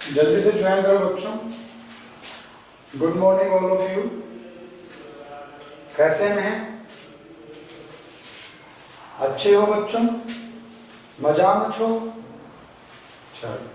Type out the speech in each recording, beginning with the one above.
जल्दी से ज्वाइन करो बच्चों। Good morning all of you. कैसे हैं? अच्छे हो बच्चों? मजा में छो? चलो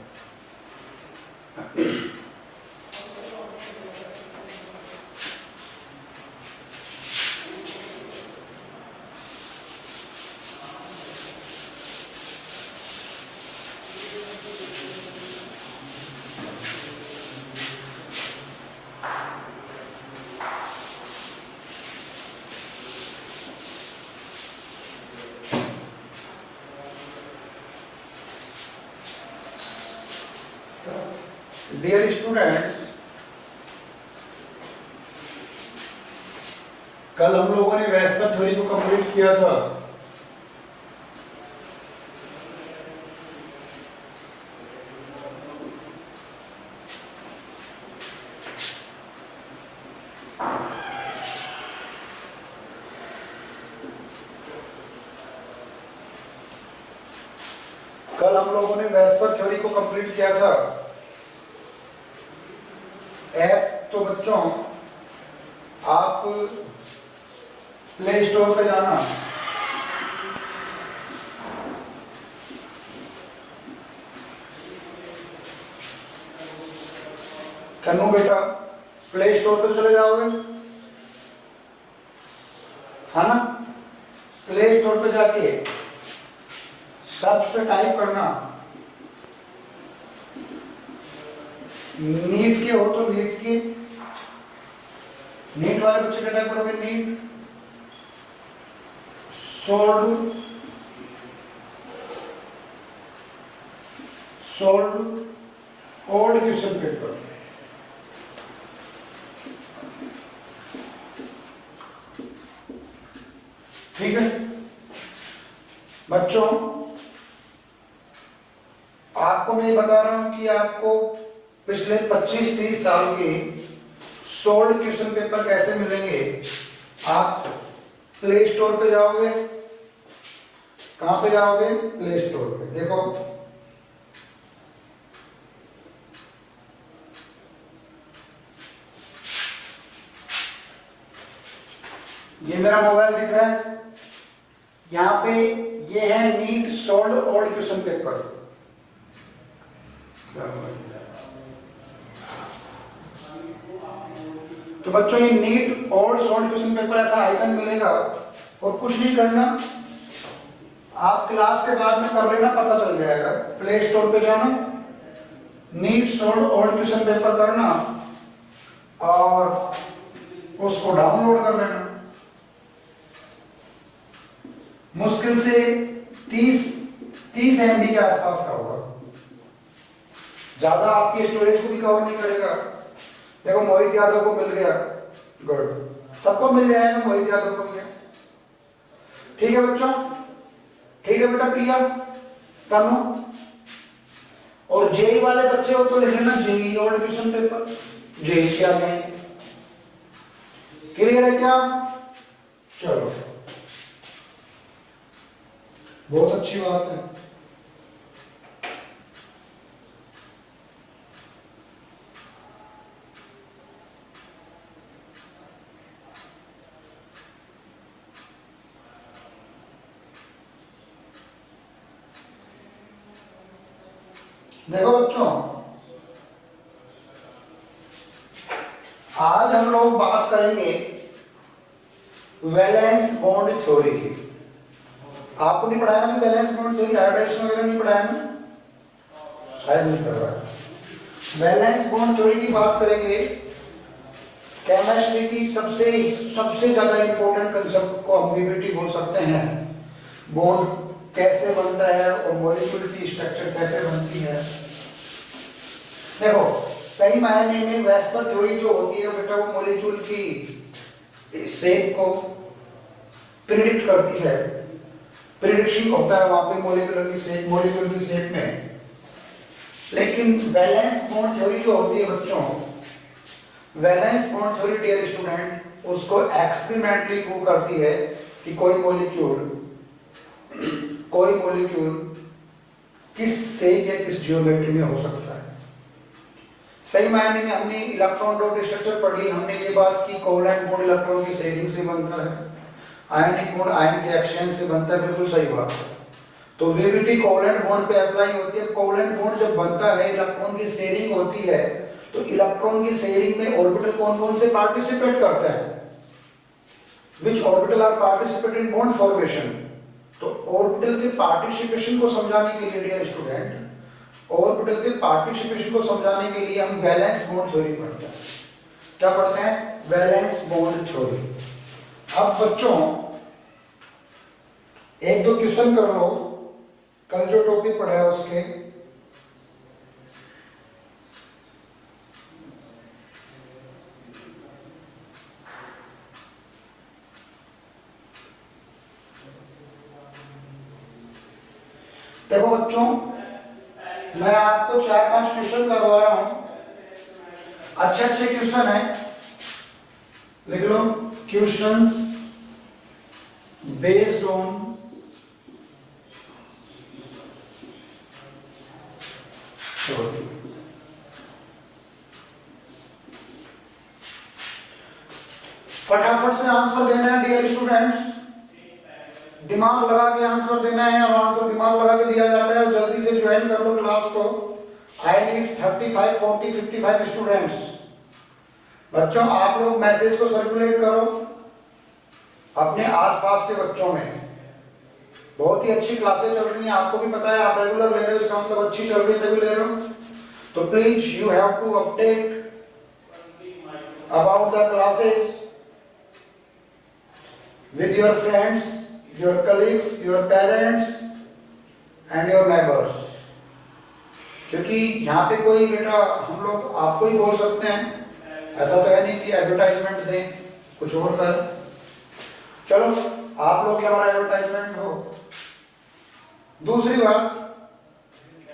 डियर स्टूडेंट्स, कल हम लोगों ने वेस्पर थ्योरी को कंप्लीट किया था। कल हम लोगों ने वेस्पर थ्योरी को कंप्लीट किया था। ऐप तो बच्चों आप प्ले स्टोर पे जाना, तन्नू बेटा प्ले स्टोर पे चले जाओगे, है ना? प्ले स्टोर पे जाके सर्च पे टाइप करना, नीट के हो तो नीट के, नीट वाले बच्चे का टाइप करोगे NEET solved old question paper. ठीक है बच्चों, आपको मैं बता रहा हूं कि आपको पिछले 25-30 साल के सोल्ड क्वेश्चन पेपर कैसे मिलेंगे। आप प्ले स्टोर पे जाओगे, कहां पे जाओगे? प्ले स्टोर पे। देखो ये मेरा मोबाइल दिख रहा है, यहां पे ये है NEET solved old question paper. तो बच्चों ये NEET old solved question paper ऐसा आइकन मिलेगा और कुछ नहीं करना, आप क्लास के बाद में कर लेना, पता चल जाएगा। प्ले स्टोर पे जाना, NEET solved old question paper करना और उसको डाउनलोड कर लेना। मुश्किल से 30 MB के आसपास का होगा, ज्यादा आपकी स्टोरेज को भी कवर नहीं करेगा। देखो मोहित यादव को मिल गया, गुड, सबको मिल जाएगा, मोहित यादव को मिल गया। ठीक है बच्चों, ठीक है बेटा प्रिया, तनु, और जेई वाले बच्चे हो तो लिख लेना JEE old question paper, JEE क्या है, क्लियर है क्या? चलो बहुत अच्छी बात है। देखो बच्चों, आज हम लोग बात करेंगे वैलेंस बॉन्ड थ्योरी की। आपको नहीं पढ़ाया ना वैलेंस बॉन्ड थ्योरी, हाइब्रिडेशन वगैरह नहीं पढ़ाया ना? शायद नहीं करवाया। वैलेंस बॉन्ड थ्योरी की बात करेंगे। केमिस्ट्री की सबसे ज्यादा इंपॉर्टेंट कंसेप्ट को हम वीबीटी बोल सकते हैं। बॉन्ड कैसे बनता है और मॉलिक्यूल की स्ट्रक्चर कैसे बनती है। देखो सही मायने में वेस्पर थ्योरी जो होती है बेटा, वो मॉलिक्यूल की शेप को प्रिडिक्ट करती है। प्रिडिक्शन होता है वहां पे मॉलिक्यूल की शेप में। लेकिन वैलेंस बॉन्ड थ्योरी जो होती है बच्चों, valence bond theory dear student, उसको एक्सपेरिमेंटली प्रूव करती है कि कोई मॉलिक्यूल किस शेप या किस जियोमेट्री में हो सकता है। सही मायने में हमने इलेक्ट्रॉन डॉट स्ट्रक्चर पढ़ी, हमने ये बात की कोवलेंट बॉन्ड इलेक्ट्रॉन की शेयरिंग से बनता है, आयनिक बॉन्ड आयन के एक्सचेंज से बनता है, बिल्कुल सही बात है। तो वीबीटी कोवलेंट बॉन्ड पे अप्लाई होती है। कोवलेंट बॉन्ड जब बनता है, इलेक्ट्रॉन की शेयरिंग होती है, तो इलेक्ट्रॉन की शेयरिंग में ऑर्बिटल कौन कौन से पार्टिसिपेट करते हैं? Which orbital are participate in bond formation? तो ऑर्बिटल के पार्टिसिपेशन को समझाने के लिए डियर स्टूडेंट, ऑर्बिटल के पार्टिसिपेशन को समझाने के लिए हम वैलेंस बॉन्ड थ्योरी पढ़ते हैं। क्या पढ़ते हैं? Valence bond theory. अब बच्चों एक दो क्वेश्चन कर लो, कल जो टॉपिक पढ़ा है उसके। देखो बच्चों, मैं आपको 4-5 क्वेश्चन करवा रहा हूं, अच्छे अच्छे क्वेश्चन है, लिख लो। क्वेश्चंस बेस्ड ऑन फटाफट से आंसर देना है डियर स्टूडेंट्स, दिमाग लगा के आंसर देना है, और आंसर दिमाग लगा के दिया जाता है। और जल्दी से ज्वाइन कर लो क्लास को। I need 35, 40, 55 students. बच्चों आप लोग मैसेज को सर्कुलेट करो अपने आसपास के बच्चों में। बहुत ही अच्छी क्लासेस चल रही हैं, आपको भी पता है, आप रेगुलर ले रहे हो, इसका मतलब अच्छी चल रही है तभी ले रहे हो। तो please you have to update about the classes with your friends, your colleagues, your parents and your neighbors। क्योंकि यहाँ पे कोई बेटा हम लोग आपको ही बोल सकते हैं, ऐसा तो है नहीं कि एडवर्टाइजमेंट दें, कुछ और कर। चलो आप लोग हमारा एडवर्टाइजमेंट हो। दूसरी बात,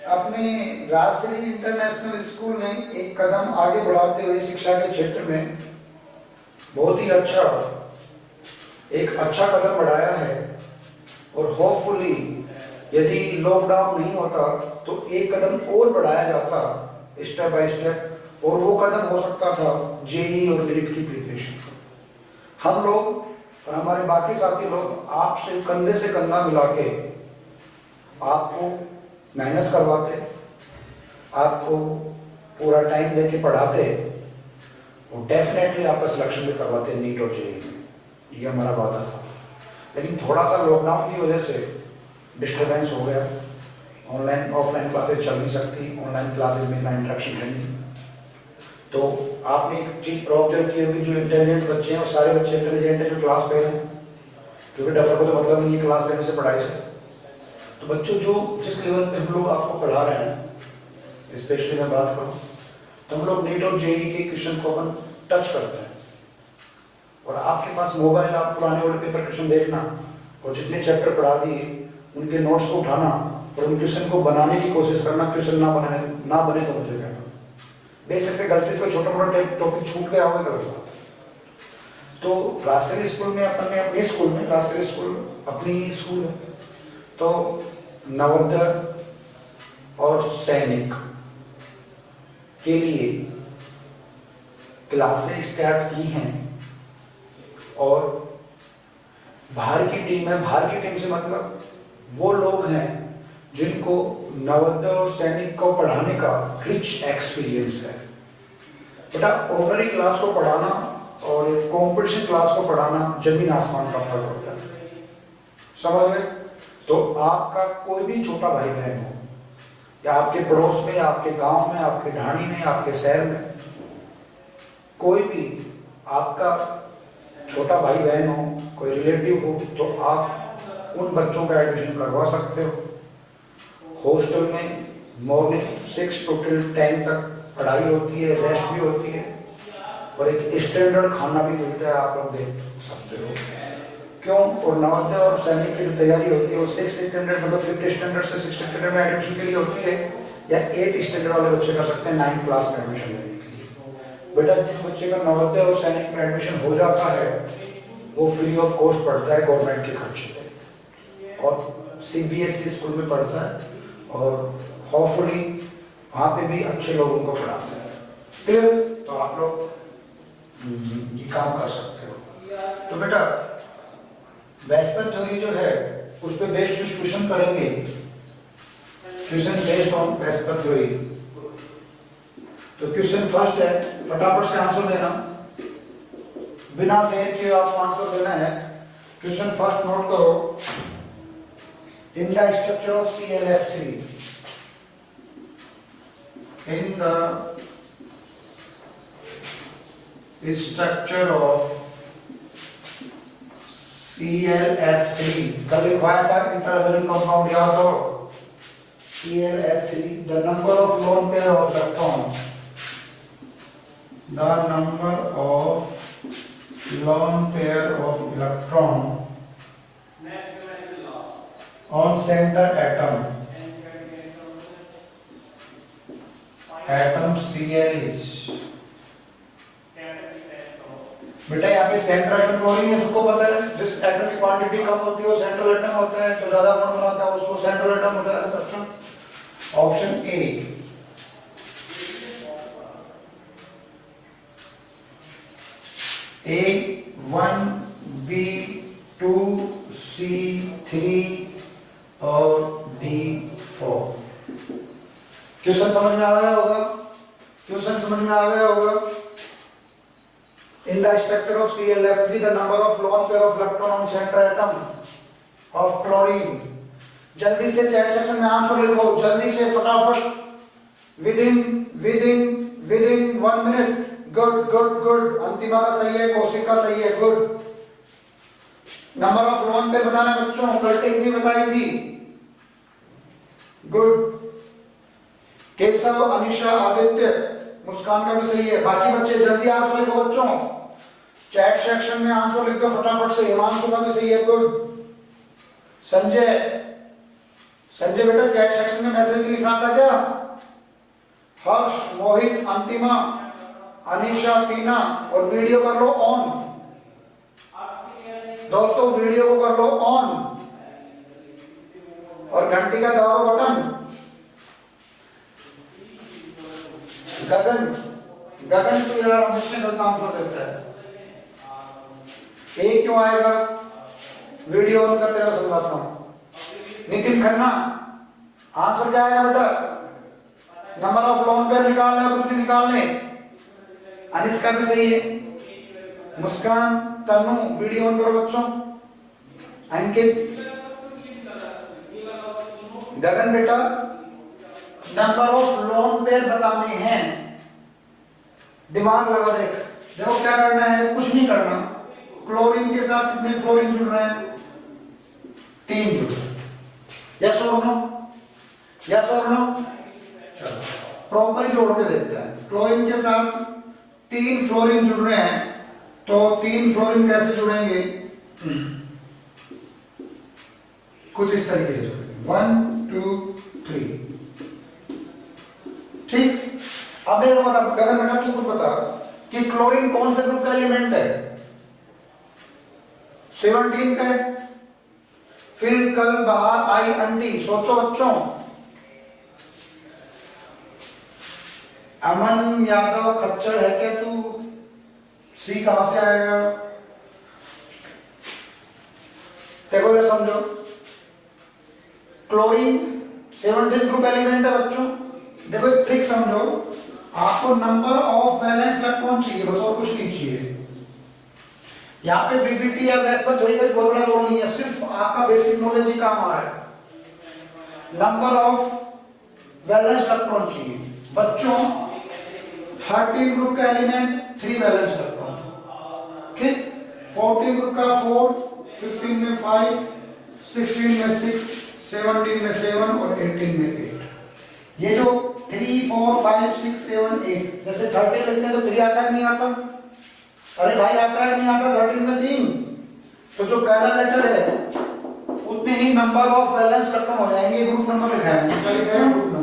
अपने राजश्री इंटरनेशनल स्कूल ने एक कदम आगे बढ़ाते हुए शिक्षा के क्षेत्र में बहुत ही एक अच्छा कदम बढ़ाया है। और होपफुली यदि लॉकडाउन नहीं होता तो एक कदम और बढ़ाया जाता स्टेप बाय स्टेप, और वो कदम हो सकता था जेईई और नीट की प्रिपरेशन। हम लोग और हमारे बाकी साथी लोग आपसे कंधे से कंधा मिला के आपको मेहनत करवाते, आपको पूरा टाइम देके पढ़ाते, और डेफिनेटली आपका सिलेक्शन भी करवाते नीट और जेईई में। ये हमारा वादा था। लेकिन थोड़ा सा लॉकडाउन की वजह से डिस्टर्बेंस हो गया, ऑनलाइन ऑफलाइन क्लासेस चल नहीं सकती, ऑनलाइन क्लासेस में इतना इंटरेक्शन है नहीं। तो आपने एक चीज़ ऑब्जर्व की होगी, जो इंटेलिजेंट बच्चे हैं और सारे बच्चे इंटेलिजेंट हैं जो क्लास पे हैं, क्योंकि डफर को तो मतलब नहीं है क्लास लेने से, पढ़ाई से। तो बच्चों जो जिस लेवल पे हम लोग आपको पढ़ा रहे हैं, स्पेशली मैं बात करूँ तो हम लोग नीट और जेईई के क्वेश्चन को अपन टच करते हैं। और आपके पास मोबाइल, आप पुराने ओल्ड पेपर क्वेश्चन देखना, और जितने चैप्टर पढ़ा दिए उनके नोट्स को उठाना और उन क्वेश्चन को बनाने की कोशिश करना। क्वेश्चन ना बने तो मुझे कहना, बेसिक से गलती से छोटा मोटा टॉपिक छूट गया होगा गलत बात। तो राजश्री स्कूल में अपन ने अपने स्कूल में, राजश्री स्कूल अपनी स्कूल है, तो नवोदय और सैनिक के लिए क्लासेस स्टार्ट की हैं। और बाहर की टीम है, बाहर की टीम से मतलब वो लोग हैं जिनको नवोदय और सैनिक को पढ़ाने का रिच एक्सपीरियंस है। बेटा ऑर्डिनरी क्लास को पढ़ाना और कॉम्पिटिशन क्लास को पढ़ाना जमीन आसमान का फर्क होता है, समझ गए? तो आपका कोई भी छोटा भाई बहन हो, या आपके पड़ोस में, या आपके गांव में, आपके ढाणी में, आपके शहर में, कोई भी आपका छोटा भाई बहन हो, कोई रिलेटिव हो, तो आप उन बच्चों का एडमिशन करवा सकते हो। हॉस्टल में मॉर्निंग 6 to 10 तक पढ़ाई होती है, रेस्ट भी होती है, और एक स्टैंडर्ड खाना भी मिलता है, आप लोग देख सकते हो। क्यों? और नवोदय और सैनिक की जो तैयारी होती है वो 6 स्टैंडर्ड मतलब 5th स्टैंडर्ड से 6th स्टैंडर्ड में एडमिशन के लिए होती है, या 8 स्टैंडर्ड वाले बच्चे कर सकते हैं 9th क्लास में एडमिशन लेने के लिए। बेटा जिस बच्चे का नवोदय और सैनिक में एडमिशन हो जाता है वो फ्री ऑफ कॉस्ट पढ़ता है गवर्नमेंट के खर्चे पे, और सीबीएसई स्कूल में पढ़ता है, और होपफुली वहाँ पे भी अच्छे लोगों को पढ़ाते हैं। क्लियर? तो आप लोग ये काम कर सकते हो। तो बेटा वेस्पर थ्योरी जो है उस पे बेस्ड क्वेश्चन करेंगे, question based on VSEPR theory. तो क्वेश्चन फर्स्ट है, फटाफट से आंसर देना, बिना देर के आपको आंसर देना है। क्वेश्चन फर्स्ट नोट करो। In the structure of ClF3, in the structure of ClF3, कल लिखवाया था इंटरहैलोजन कंपाउंड, याद करो। ClF3, the number of lone pair of electrons, the number of lone pair of electron on center atom Cl is, बेटा यहाँ पे central atom chlorine है, सबको पता है। जिस एटम की क्वांटिटी कम होती है वो सेंट्रल एटम होता है, जो ज्यादा बॉन्ड बनाता है उसको सेंट्रल एटम होता है। बच्चों option A. A1, B2, C3 और D4। क्वेश्चन समझ में आ गया होगा? क्वेश्चन समझ में आ गया होगा? In the structure of ClF3, the number of lone pair of electron on central atom of chlorine। जल्दी से चैट सेक्शन में आंसर लिखो, जल्दी से फटाफट, within 1 minute। गुड। अंतिमा का सही है, कौशिक का सही है, good. Number of lone pair बताना बच्चों, कल टिक भी बताई थी, गुड। केशव, अनिशा, आदित्य, मुस्कान का भी सही है। बाकी बच्चे जल्दी आंसर लिखो बच्चों, चैट सेक्शन में आंसर लिख दो फटाफट से। हिमांशु का भी सही है, गुड। संजय बेटा चैट सेक्शन में मैसेज लिखना था क्या? हर्ष, मोहित, अंतिमा, अनिशा, टीना, और वीडियो कर लो ऑन दोस्तों, वीडियो को कर लो ऑन, और घंटी का दबाओ बटन। गगन तो यार हमेशा गलत आंसर देता है। ए क्यों आएगा? वीडियो ऑन करते रहो, समझाता हूं। नितिन खन्ना, आंसर क्या आएगा बेटा? नंबर ऑफ लॉन पेयर निकालना है, कुछ नहीं निकालने। अनिष्का भी सही है। मुस्कान, तनु, वीडियो ऑन करो बच्चों। अंकित, गगन बेटा नंबर ऑफ लॉन पेयर बताने हैं, दिमाग लगा देख। देखो क्या करना है, कुछ नहीं करना। क्लोरीन के साथ कितने फ्लोरीन जुड़ रहे हैं? 3 जुड़ रहे हैं। यस और नो? यस और नो? चलो प्रॉपर जोड़ के देखते हैं। क्लोरीन के साथ 3 फ्लोरीन जुड़ रहे हैं, तो 3 फ्लोरीन कैसे जुड़ेंगे? कुछ इस तरीके से जुड़ेंगे, 1 2 3। ठीक। अब मेरे को बता गगन बेटा, तू कुछ बता कि क्लोरीन कौन से ग्रुप का एलिमेंट है? 17 का है। फिर कल बाहर आई अंडी, सोचो बच्चों। अमन यादव खच्चर है क्या तू? सी कहां से आएगा? देखो ये समझो, क्लोरीन 17 ग्रुप एलिमेंट है बच्चों। देखो एक ट्रिक समझो, आपको नंबर ऑफ वैलेंस इलेक्ट्रॉन चाहिए बस, और कुछ नहीं चाहिए। यहाँ पे बीबीटी या वेस्पर थ्योरी का बहुत बड़ा रोल नहीं है, सिर्फ आपका बेसिक नॉलेज ही काम आ रहा है। नंबर ऑफ वैलेंस इलेक्ट्रॉन चाहिए बच्चों। 13 ग्रुप का एलिमेंट 3 वैलेंस इलेक्ट्रॉन, ठीक। 14 ग्रुप का 4, 15 में 5, 16 में 6, 17 में 7 और 18 में 8। ये जो 3 4 5 6 7 8, जैसे 13 लिखते हैं तो 3 आता है नहीं आता? अरे भाई आता है नहीं आता? 13 में 3, तो जो पहला लेटर है उतने ही नंबर ऑफ वैलेंस इलेक्ट्रॉन हो जाएंगे। ग्रुप नंबर लिखा है, ग्रुप नंबर।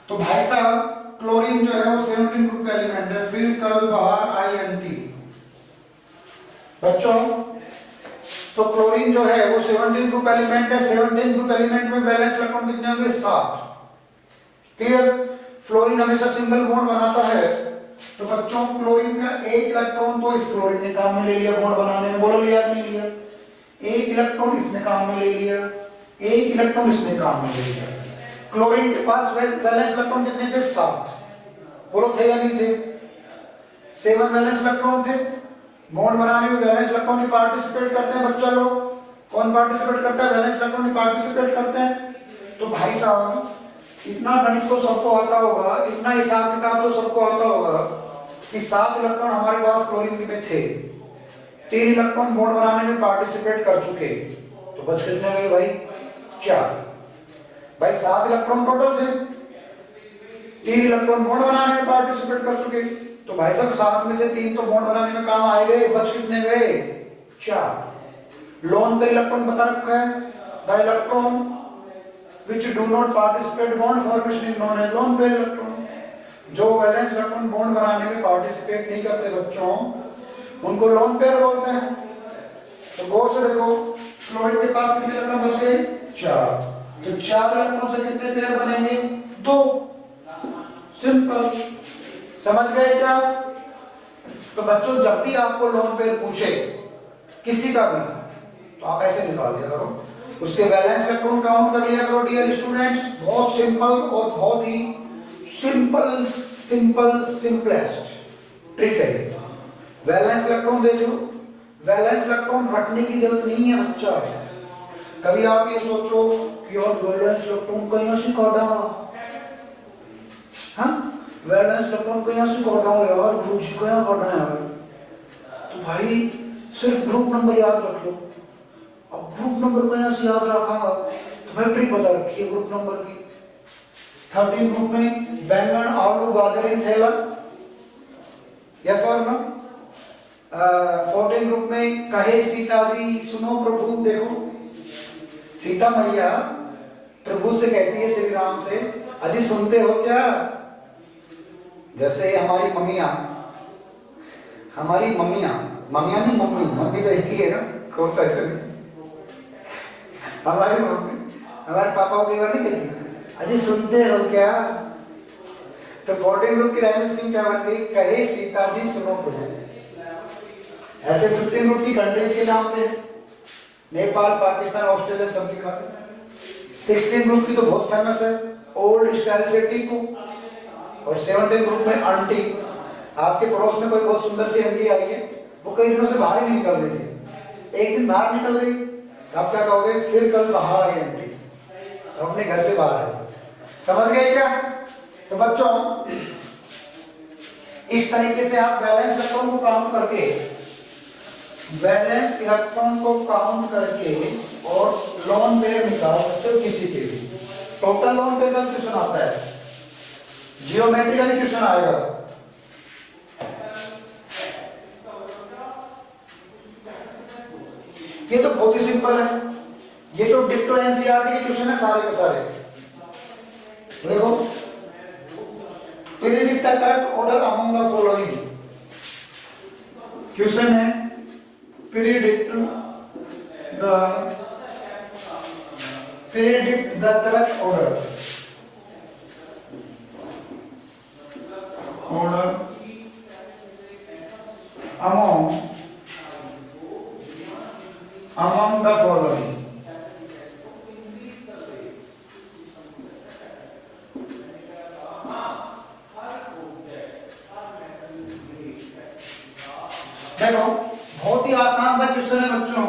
तो भाई साहब क्लोरीन जो है वो 17 ग्रुप का एलिमेंट है। फिर कल बाहर आई एंटी बच्चों, तो क्लोरीन जो है वो 17 ग्रुप एलिमेंट है। 17 ग्रुप एलिमेंट में वैलेंस इलेक्ट्रॉन कितने होंगे? 7। क्लियर? फ्लोरीन हमेशा सिंगल बॉन्ड बनाता है, तो बच्चों क्लोरीन का एक इलेक्ट्रॉन तो इस क्लोरीन ने काम में ले लिया बॉन्ड बनाने में, बोलो लिया नहीं लिया? एक इलेक्ट्रॉन इसने काम में ले लिया, एक इलेक्ट्रॉन इसने काम में ले लिया। क्लोरीन के पास वैलेंस इलेक्ट्रॉन कितने थे? 7। बोलो थे या नहीं थे? 7 वैलेंस इलेक्ट्रॉन थे। बॉन्ड बनाने में वैलेंस इलेक्ट्रॉन ही पार्टिसिपेट करते हैं बच्चा लोग। कौन पार्टिसिपेट करता है? वैलेंस इलेक्ट्रॉन ही पार्टिसिपेट करते हैं। तो भाई साहब इतना गणित तो सबको आता होगा, इतना हिसाब किताब तो सबको आता होगा कि 7 इलेक्ट्रॉन हमारे पास क्लोरीन में थे, 3 इलेक्ट्रॉन बॉन्ड बनाने में पार्टिसिपेट कर चुके, तो बच कितने गए भाई? 4। भाई 7 इलेक्ट्रॉन टोटल थे, 3 इलेक्ट्रॉन बॉन्ड बनाने में पार्टिसिपेट कर चुके, तो भाई साहब 7 में से 3 तो बॉन्ड बनाने में काम आए गए, बच कितने गए? 4। लोन पे इलेक्ट्रॉन बता रखा है, the electron which do not participate bond formation is known as lone pair electron। जो वैलेंस इलेक्ट्रॉन बॉन्ड बनाने में पार्टिसिपेट नहीं करते बच्चों, उनको लोन पेयर बोलते हैं। तो गौर से देखो, क्लोरीन के पास कितने इलेक्ट्रॉन बच गए? 4। तो 4 इलेक्ट्रॉन से कितने पेयर बनेंगे? 2। सिंपल, समझ गए क्या? तो बच्चों जब भी आपको लोन पेयर पूछे किसी का भी, तो आप ऐसे निकाल दिया करो, उसके वैलेंस इलेक्ट्रॉन काउंट कर लिया करो डियर स्टूडेंट्स। बहुत सिंपल और बहुत ही सिंपलेस्ट ट्रिक है। वैलेंस इलेक्ट्रॉन दे दो, वैलेंस इलेक्ट्रॉन रटने की जरूरत नहीं है बच्चा। कभी आप ये सोचो कि और वैलेंस इलेक्ट्रॉन कहीं से काटा, हाँ वैलेंस इलेक्ट्रॉन कहीं से काटा यार, ग्रुप जी कहाँ काटा है यार? तो भाई सिर्फ ग्रुप नंबर याद रख लो। अब ग्रुप नंबर को यहाँ से याद रखा तो मैं ट्रिक बता रखी है ग्रुप नंबर की। 13 ग्रुप में बैंगन आलू गाजर इन थैला, यस और नो। 14 ग्रुप में कहे सीता जी सुनो प्रभु, देखो सीता मैया प्रभु से कहती है श्री राम से, अजी सुनते हो क्या? जैसे हमारी मम्मियां नहीं, मम्मी तो एक ही है ना, कौन सा है? हमारी मम्मी हमारे पापा को कई बार नहीं कहती अजी सुनते हो क्या? तो 14 ग्रुप की राइम स्कीम क्या बन गई? कहे सीता जी सुनो प्रभु। ऐसे 15 ग्रुप की कंट्रीज के नाम पे नेपाल, पाकिस्तान, ऑस्ट्रेलिया सब लिखा है। 16 ग्रुप की तो बहुत फेमस है, ओल्ड स्टाइल से टीपू। और 17 ग्रुप में आंटी, आपके पड़ोस में कोई बहुत सुंदर सी आंटी आई है, वो कई दिनों से बाहर ही नहीं निकल रही थी, एक दिन बाहर निकल गई, आप क्या कहोगे? फिर कल बाहर आई आंटी, तो अपने घर से बाहर आई। समझ गए क्या? तो बच्चों इस तरीके से आप वैलेंस इलेक्ट्रॉन को काउंट करके और लोन पेयर निकाल सकते हो किसी के भी। टोटल लोन पेयर का क्वेश्चन आता है, जियोमेट्री का भी क्वेश्चन आएगा। ये तो बहुत ही सिंपल है, ये तो डिक्टो एनसीईआरटी के क्वेश्चन है सारे के सारे। देखो, predict the correct order among the following. Question है predict the correct order among the following। देखो बहुत ही आसान सा क्वेश्चन है बच्चों,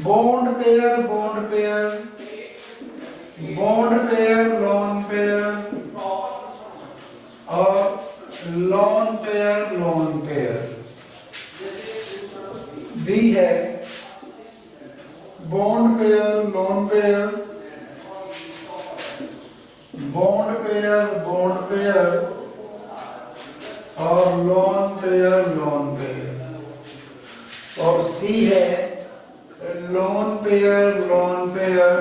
बॉन्ड पेयर लोन पेयर और लोन पेयर दी है। बॉन्ड पेयर लोन पेयर और लोन पेयर और सी है लोन पेयर बॉन्ड पेयर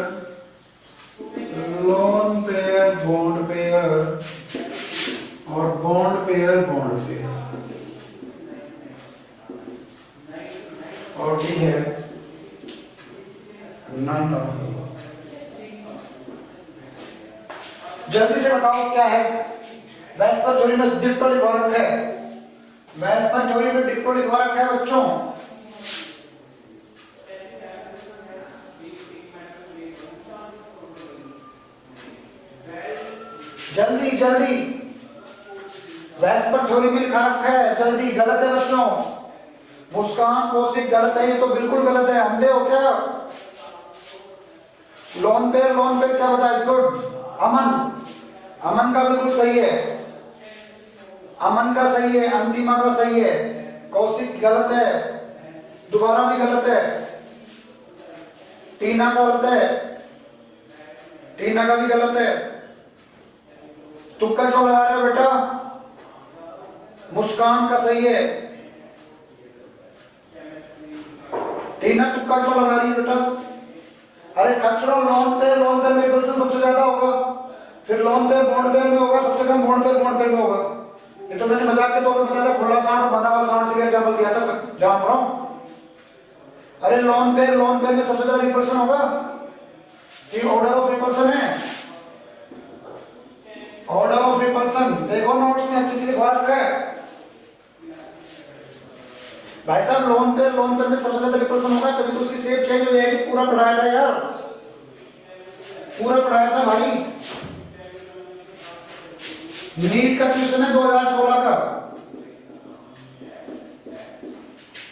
और बॉन्ड पेयर और डी है नन ऑफ। जल्दी से बताओ क्या है। वेस्पर थ्योरी में डिक्टो लिखवा रखा है, वेस्पर थ्योरी में डिक्टो लिखवा रखा है बच्चों। जल्दी जल्दी, वेस्पर थ्योरी में लिखा रखा है, जल्दी। गलत है बच्चों, मुस्कान कौशिक गलत है, ये तो बिल्कुल गलत है। अंधे हो क्या? लोन पे क्या बताया? गुड। अमन, अमन का बिल्कुल सही है, अमन का सही है, अंतिमा का सही है, कौशिक गलत है, दोबारा भी गलत है, टीना का गलत है, टीना का भी गलत है। तुक्का क्यों लगा रहे हो बेटा? मुस्कान का सही है। टीना तुक्का क्यों लगा रही है बेटा? अरे खच्चरों, लोन पे मेरे ख्याल से सबसे ज्यादा होगा, फिर लोन पे बॉन्ड पे में होगा, सबसे कम बॉन्ड पे में होगा। ये तो मैंने मजाक के तौर पे बताया था, खुला सांड और बंधा हुआ सांड से एग्जाम्पल दिया था, जान रहा हूं। अरे लोन पे में सबसे ज्यादा रिपल्सन होगा, ये ऑर्डर ऑफ रिपल्सन है, ऑर्डर ऑफ रिपल्सन। देखो नोट्स में अच्छे से लिखवा रखा है भाई साहब। लोन पे में सबसे ज्यादा रिपल्सन होगा, तभी तो उसकी शेप चेंज हो जाएगी। पूरा पढ़ाया था यार, पूरा पढ़ाया था भाई। नीट का क्वेश्चन है 2016 का,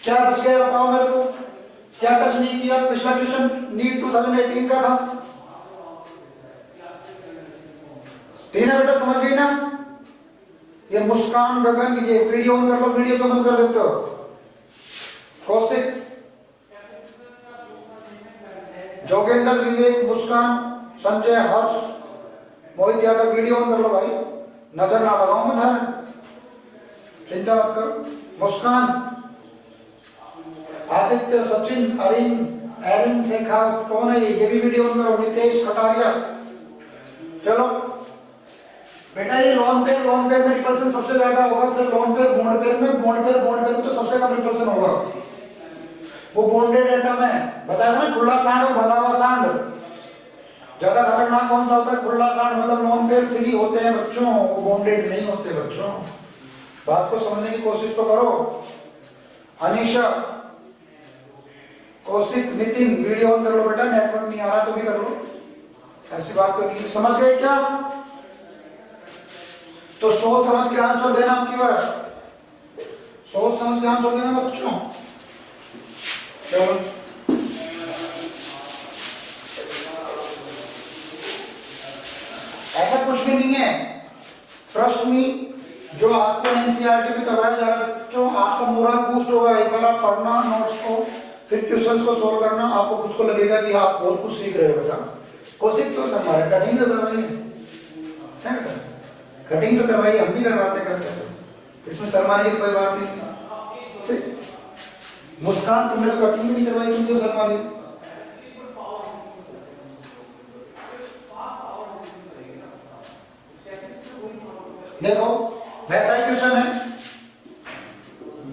क्या बच गया बताओ मेरे को? क्या टच नहीं किया? पिछला क्वेश्चन नीट 2018 का था। टीना बेटा समझ गई ना? ये मुस्कान, गगन, ये वीडियो ऑन कर लो, वीडियो को बंद कर देते हो। कौशिक, जोगेंद्र, विवेक, मुस्कान, संजय, हर्ष, मोहित यादव, वीडियो ऑन कर लो भाई, नजर ना लगाओ मैं ध्यान, चिंता मत करो। मुस्कान, आदित्य, सचिन, अरिन, एरिन शेखावत, कौन है ये भी वीडियो ऑन करो। नितेश कटारिया, चलो बेटा। ये लोन पे में रिपल्सन सबसे ज्यादा होगा, फिर लोन पे बॉन्ड पे तो सबसे कम रिपल्सन होगा। वो बॉन्डेड एटम है, बताया था ना, खुला सांड और बंधा हुआ सांड। ज्यादा खतरनाक कौन सा होता है? खुला सांड, मतलब लोन पे फ्री होते हैं बच्चों, वो बॉन्डेड नहीं होते बच्चों। बात को समझने की कोशिश तो करो। अनीशा, कौशिक, नितिन, वीडियो ऑन कर लो बेटा, नेटवर्क नहीं आ रहा तो भी कर लो, ऐसी बात तो नहीं। समझ गए क्या? तो सोच समझ के आंसर देना आपकी बार, सोच समझ के आंसर देना बच्चों। ऐसा कुछ भी नहीं है, ट्रस्ट मी। जो आपको एनसीईआरटी में करवाया जा रहा है बच्चों, आपका मोरल बूस्ट होगा। एक बार आप पढ़ना नोट्स को, फिर क्वेश्चंस को सोल्व करना, आपको खुद को लगेगा कि आप बहुत कुछ सीख रहे हो बेटा। कोशिश क्यों सर हमारे कटिंग तो करवाई है, कटिंग तो करवाई, हम भी करवाते करते हैं, इसमें शर्माने की कोई बात नहीं। ठीक, मुस्कान तुमने तो कटिंग भी नहीं करवाई, तुम क्यों शर्मा रही? देखो वैसा ही क्वेश्चन है,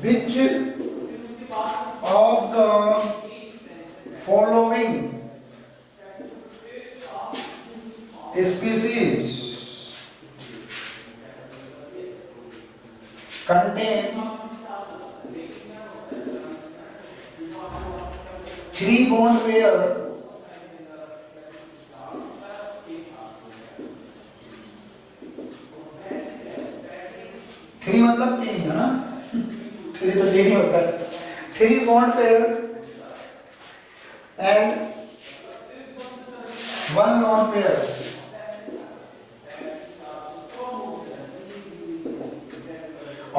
which of the following species contain 3 bond pair three मतलब 3 है ना, 3 तो 3 ही होता है। 3 bond pair and 1 lone pair।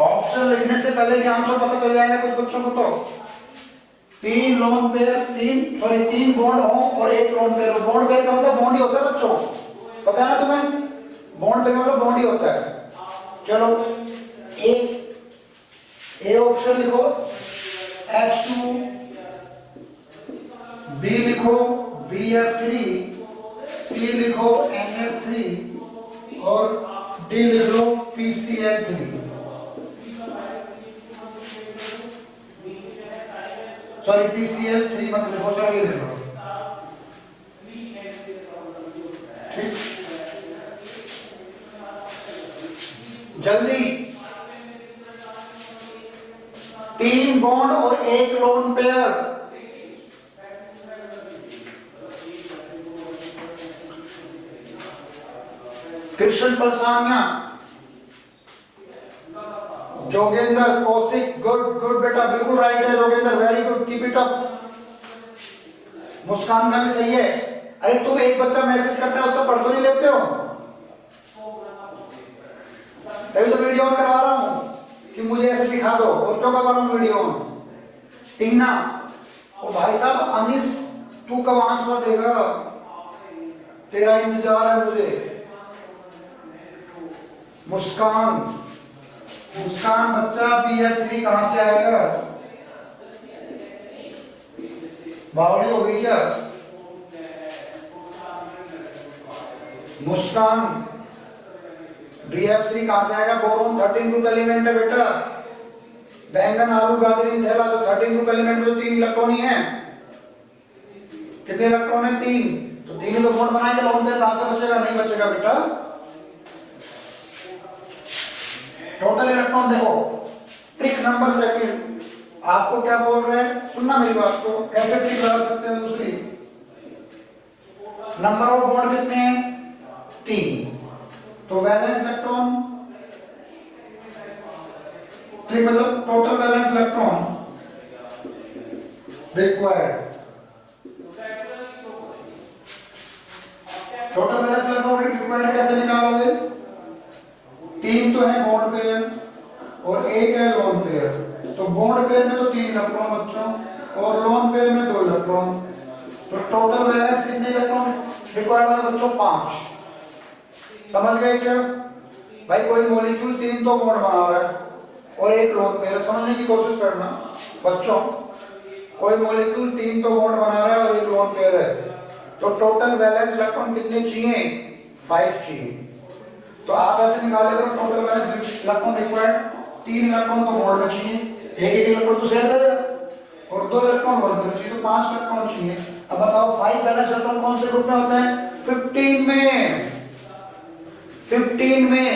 Option लिखने से पहले भी आंसर पता चल जाएगा कुछ बच्चों को। तो 3 लोन पेयर, 3 बॉन्ड हो और 1 लोन पेयर हो। बॉन्ड पेयर का मतलब बॉन्ड ही होता है बच्चों, पता है ना तुम्हें? बॉन्ड पेयर मतलब बॉन्ड ही होता है। चलो ए ऑप्शन लिखो H2, बी लिखो BF3, सी लिखो NF3 और डी लिख लो PCl3। सॉरी PCl3 मत लिखो, चलो ये लिखो। ठीक, जल्दी, 3 बॉन्ड और 1 lone pair. Krishna Palsania, Jogendra, Kaushik, good good बेटा, बिल्कुल राइट है Jogendra, very good, keep it up. Muskan का भी सही है। अरे तुम एक बच्चा मैसेज करता है उसका पढ़ तो नहीं लेते हो? तभी तो वीडियो ऑन करवा रहा हूं कि मुझे ऐसे दिखा दो। और क्यों करवा रहा हूं वीडियो ऑन? टीना, ओ भाई साहब अनिस, तू कब आंसर देगा? तेरा इंतजार है मुझे। मुस्कान, मुस्कान बच्चा BF3 कहां से आएगा? बावड़ी हो गई क्या? मुस्कान BF3 कहां से आएगा? बोरोन 13 ग्रुप एलिमेंट है बेटा। बैंगन, आलू, गाजर, थैला तो 13 ग्रुप एलिमेंट में तो 3 इलेक्ट्रॉन ही है। कितने इलेक्ट्रॉन है? 3। तो 3 ही तो बॉन्ड बनाएंगे, लोन पेयर कहां से बचेगा? नहीं बचेगा बेटा। टोटल इलेक्ट्रॉन देखो, ट्रिक नंबर सेकंड। आपको क्या बोल रहे हैं, सुनना मेरी बात को, कैसे ट्रिक लगा सकते हैं दूसरी। नंबर ऑफ बॉन्ड कितने हैं? 3। तो वैलेंस इलेक्ट्रॉन, ट्रिक मतलब total valence electron required. Total valence electron required कैसे निकालोगे? 3 तो है बॉन्ड पेयर और 1 है लोन पेयर। तो बॉन्ड पेयर में तो 3 इलेक्ट्रॉन बच्चों और लोन पेयर में 2 इलेक्ट्रॉन। तो टोटल वैलेंस कितने इलेक्ट्रॉन रिक्वायर्ड होंगे बच्चों? 5। समझ गए क्या भाई? कोई मॉलिक्यूल 3 तो बॉन्ड बना रहा है और 1 लोन पेयर। समझने की कोशिश करना बच्चों, कोई मॉलिक्यूल 3 तो बॉन्ड बना रहा है और 1 लोन पेयर है, तो टोटल वैलेंस इलेक्ट्रॉन कितने चाहिए? 5 चाहिए। तो आप ऐसे निकाले करो, total valence electron required 3 electron तो बॉन्ड में चाहिए, 1 इलेक्ट्रॉन तो शेयर करेगा और 2 इलेक्ट्रॉन बॉन्ड में चाहिए, तो 5 इलेक्ट्रॉन चाहिए। अब बताओ 5 वैलेंस इलेक्ट्रॉन कौन से ग्रुप में होते हैं? 15 में। 15 में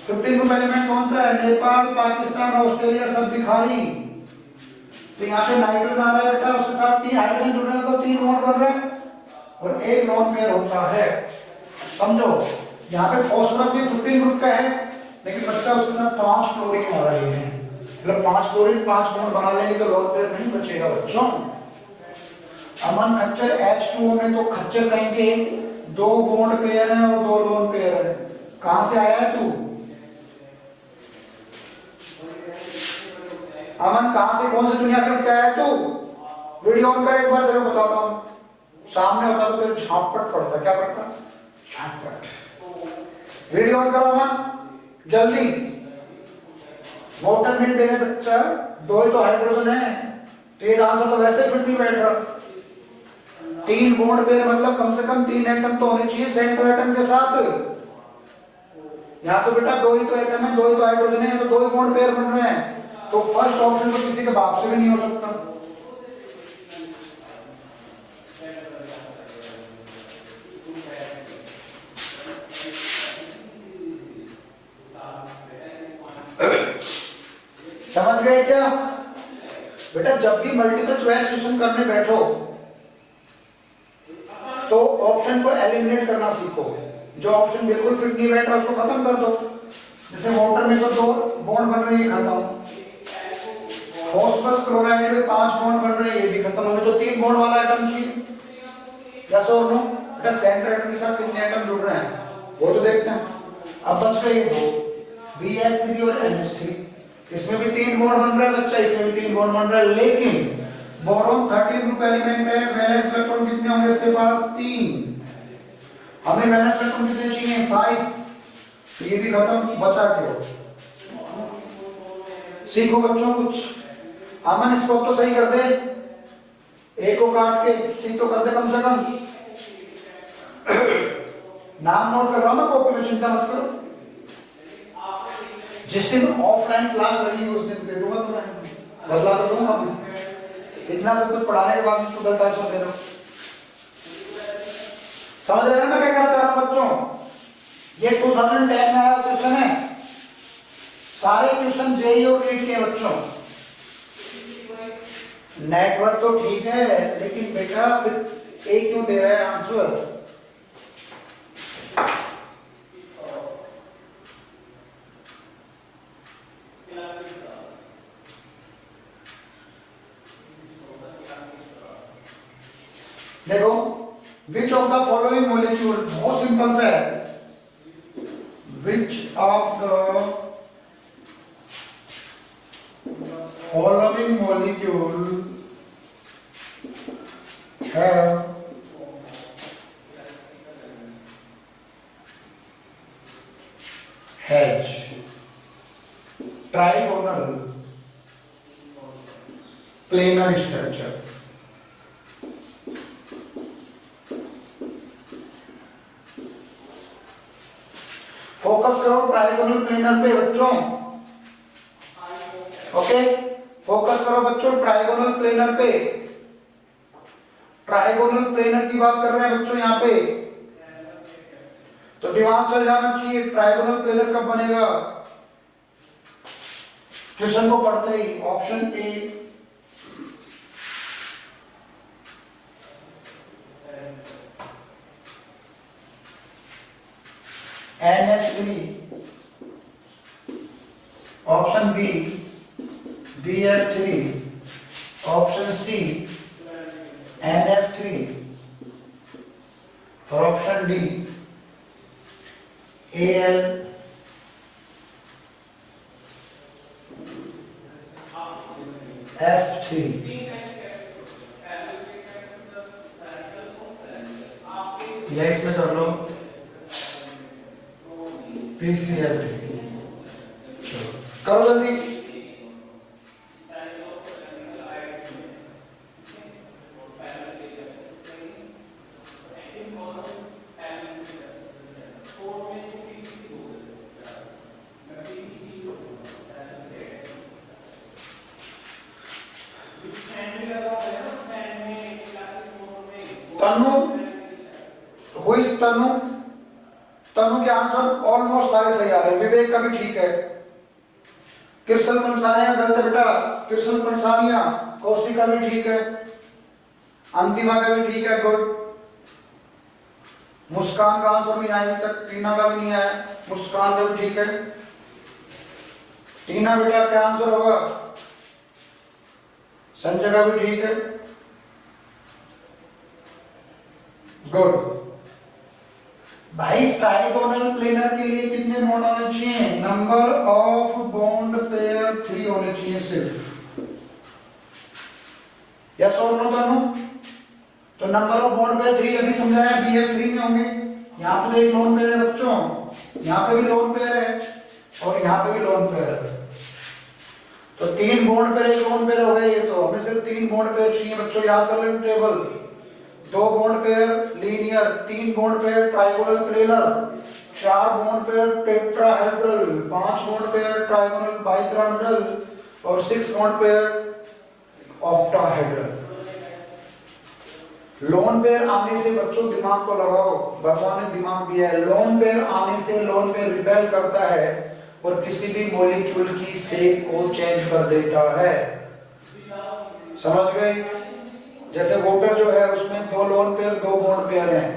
15 ग्रुप एलिमेंट कौन सा है? नेपाल, पाकिस्तान, ऑस्ट्रेलिया, सब भिखारी। तो यहाँ पे नाइट्रोजन आ रहा है बेटा, उसके साथ 3 हाइड्रोजन जुड़ रहे हैं तो 3 बॉन्ड बन रहे हैं और 1 लोन पेयर होता है। समझो, यहाँ पे फास्फोरस भी 15 ग्रुप का है, लेकिन बच्चा उसके साथ 5 क्लोरीन आ रहे हैं, मतलब 5 क्लोरीन 5 बॉन्ड बना लेंगे तो लोन पेयर नहीं बचेगा बच्चों। अमन खच्चर, H2O में तो खच्चर कहेंगे, 2 बॉन्ड पेयर हैं और 2 लोन पेयर है। कहां से आया है तू? अमन कहां से, कौन सी दुनिया से उठ आया तू? वीडियो ऑन कर एक बार, तेरे को बताता हूं, सामने होता तो तेरे झापट पड़ता। क्या पड़ता? झापट। वीडियो ऑन करो अमन जल्दी। वाटर मिल देने बच्चा, 2 ही तो हाइड्रोजन है, तो ये आंसर तो वैसे फिट नहीं बैठ रहा। 3 बॉन्ड पेयर मतलब कम से कम 3 एटम तो होने चाहिए सेंटर एटम के साथ। यहाँ तो बेटा 2 ही तो एटम है, 2 ही तो हाइड्रोजन है, तो 2 ही बॉन्ड पेयर बन रहे हैं। तो फर्स्ट ऑप्शन तो किसी के बाप से भी नहीं हो सकता। समझ गए क्या बेटा? जब भी मल्टीपल चॉइस क्वेश्चन करने बैठो तो ऑप्शन को एलिमिनेट करना सीखो। जो ऑप्शन बिल्कुल फिट नहीं बैठ रहा उसको खत्म कर दो। जैसे वाटर में तो 2 बॉन्ड बन रही है, खत्म। फॉस्फरस क्लोराइड में 5 बॉन्ड बन रहे हैं, ये भी खत्म। हमें तो 3 बॉन्ड वाला एटम चाहिए। यस और नो? बेटा सेंटर एटम के साथ कितने एटम जुड़ रहे हैं वो तो देखते हैं। अब बच गए 2, BF3 और NH3। इसमें भी 3 बॉन्ड बन रहा है बच्चा, इसमें भी 3 बॉन्ड बन रहा है, लेकिन बोरोन 13 ग्रुप एलिमेंट है, वैलेंस इलेक्ट्रॉन कितने होंगे इसके पास? 3। हमें वैलेंस इलेक्ट्रॉन कितने चाहिए? 5। ये भी खत्म, बचा क्या? सीखो बच्चों कुछ। अमन इसको तो सही कर दे, एक को काट के सी तो कर दे कम से कम। नाम नोट कर रहा हूं मैं कॉपी में, चिंता मत करो। जिस दिन ऑफलाइन क्लास लगी उस दिन दे दूंगा तुम्हें, बदला तो दूंगा मैं। इतना सब कुछ पढ़ाने के बाद तो गलत आंसर दे रहा हूं। समझ रहे हैं ना मैं क्या कहना चाह रहा हूं बच्चों? ये 2010 में आया क्वेश्चन है, सारे क्वेश्चन जेई और नीट के बच्चों। नेटवर्क तो ठीक है, लेकिन बेटा फिर एक क्यों दे रहा है आंसर? देखो, which of the following molecule, बहुत सिंपल सा है, which of the following molecule have has trigonal planar structure. Focus करो ट्राइगोनल प्लेनर पे बच्चों। ओके, फोकस करो बच्चों ट्राइगोनल प्लेनर पे। ट्राइगोनल प्लेनर की बात कर रहे हैं बच्चों यहाँ पे, तो दिमाग चल जाना चाहिए ट्राइगोनल प्लेनर कब बनेगा। क्वेश्चन को पढ़ते ही option A NH3, option B BF3, option C NF3 और ऑप्शन डी AlF3। या इसमें कर लो PCl3। करो जल्दी। तनु, तनु, तनु के आंसर ऑलमोस्ट सारे सही आ रहे हैं। विवेक का भी ठीक है, कृष्ण पंसानिया गलत है बेटा, कृष्ण पंसानिया। कौशिक का भी ठीक है, अंतिमा का भी ठीक है, गुड। मुस्कान का आंसर नहीं आया अभी तक, टीना का भी नहीं आया, मुस्कान का भी ठीक है। टीना बेटा क्या आंसर होगा? संजय का भी ठीक है, गुड। भाई ट्राइगोनल प्लेनर के लिए कितने बॉन्ड होने चाहिए? नंबर ऑफ बॉन्ड पेयर 3 होने चाहिए सिर्फ। यस और नो दोनों? तो नंबर ऑफ बॉन्ड पेयर 3 अभी समझाया, BF3 में होंगे। यहाँ पे एक लोन पेयर है बच्चों, यहाँ पे भी लोन पेयर है और यहाँ पे भी लोन पेयर है। तो 3 बॉन्ड पेयर एक लोन पेयर हो गए। ये तो हमें सिर्फ 3 बॉन्ड पेयर चाहिए बच्चों, याद कर लें table. 2 bond pair linear, 3 bond pair trigonal planar, 4 bond pair tetrahedral, 5 bond pair trigonal bipyramidal और 6 bond pair octahedral. Lone pair आने से बच्चों दिमाग को लगाओ, भगवान ने दिमाग दिया है। लोन पेयर आने से लोन पेयर रिपेल करता है और किसी भी मॉलिक्यूल की शेप को चेंज कर देता है। समझ गए? जैसे वोटर जो है उसमें 2 लोन पेयर 2 बॉन्ड पेयर हैं,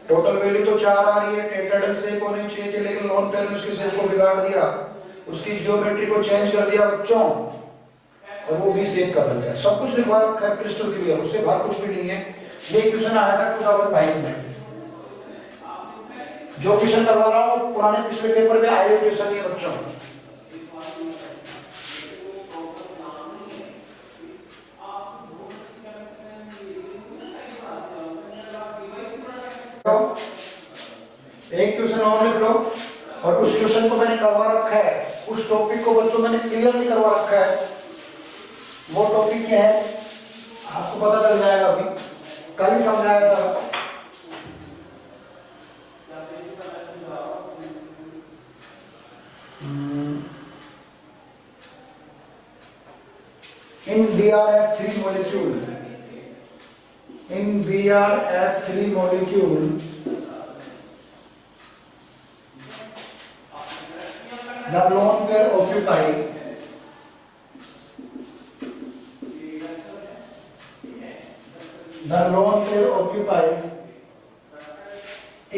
टोटल वैल्यू तो 4 आ रही है। टेट्राहेड्रल शेप होनी चाहिए थी, लेकिन लोन पेयर ने उसकी शेप को बिगाड़ दिया, उसकी जियोमेट्री को चेंज कर दिया बच्चों, और वो वी शेप कर दिया। सब कुछ लिखवा रखा है क्रिस्टल क्लियर, उससे बाहर कुछ भी नहीं है। ये क्वेश्चन आया था 2022 में। जो क्वेश्चन करवा रहा हूँ पुराने पिछले पेपर में आए हुए क्वेश्चन ही है बच्चों। एक क्वेश्चन और लिख लो, और उस क्वेश्चन को मैंने करवा रखा है, उस टॉपिक को बच्चों मैंने क्लियरली करवा रखा है। वो टॉपिक क्या है आपको पता चल जाएगा, अभी कल ही समझाया था। In BRF3 molecule, the lone pair occupy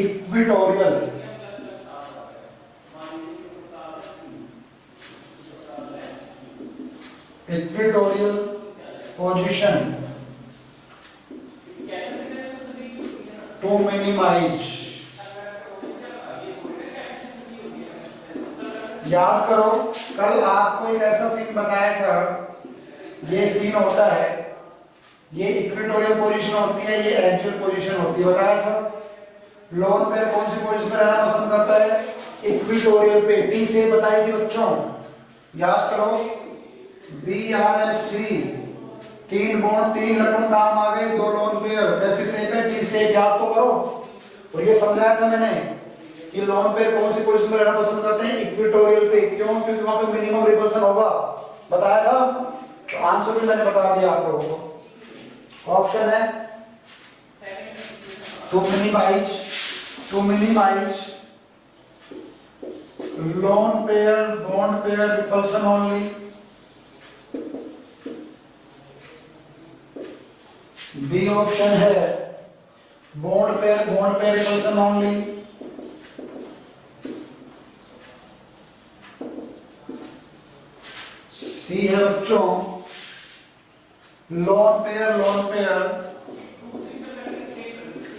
equatorial position to minimize। याद करो कल आपको एक ऐसा सीन बताया था, ये सीन होता है, ये इक्विटोरियल पोजीशन होती है, ये एक्चुअल पोजीशन होती है, बताया था। लोन पेयर कौन सी पोजीशन में रहना पसंद करता है? इक्विटोरियल पे। टी से बताई थी बच्चों, याद करो BRF3 तीन बॉन्ड तीन इलेक्ट्रॉन नाम आ गए, दो लोन पेयर, बेसिस ए पे टी से याद तो करो। और ये समझाया था मैंने कि लोन पेयर कौन सी पोजीशन में रहना पसंद करते हैं? इक्विटोरियल पे। क्यों? क्योंकि वहां पे मिनिमम रिपल्सन होगा, बताया था। तो आंसर भी मैंने बता दिया आप लोगों को। ऑप्शन है to minimize lone pair bond pair repulsion only. B option है bond pair repulsion only. C है बच्चों lone pair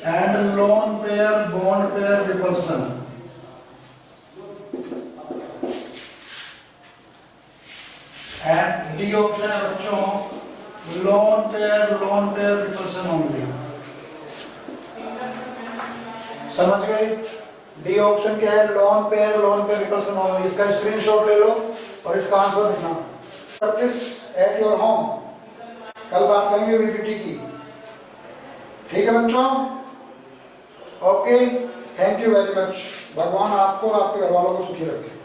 and lone pair bond pair repulsion. And D option है बच्चों लोन पेयर रिपल्सन ओनली। समझ गए? D option क्या है? Lone pair repulsion only. इसका स्क्रीनशॉट ले लो और इसका आंसर लिखना। Practice at your home. कल बात करेंगे वीपीटी की, ठीक है बच्चों? Okay, thank you very much. भगवान आपको और आपके घर वालों को सुखी रखे।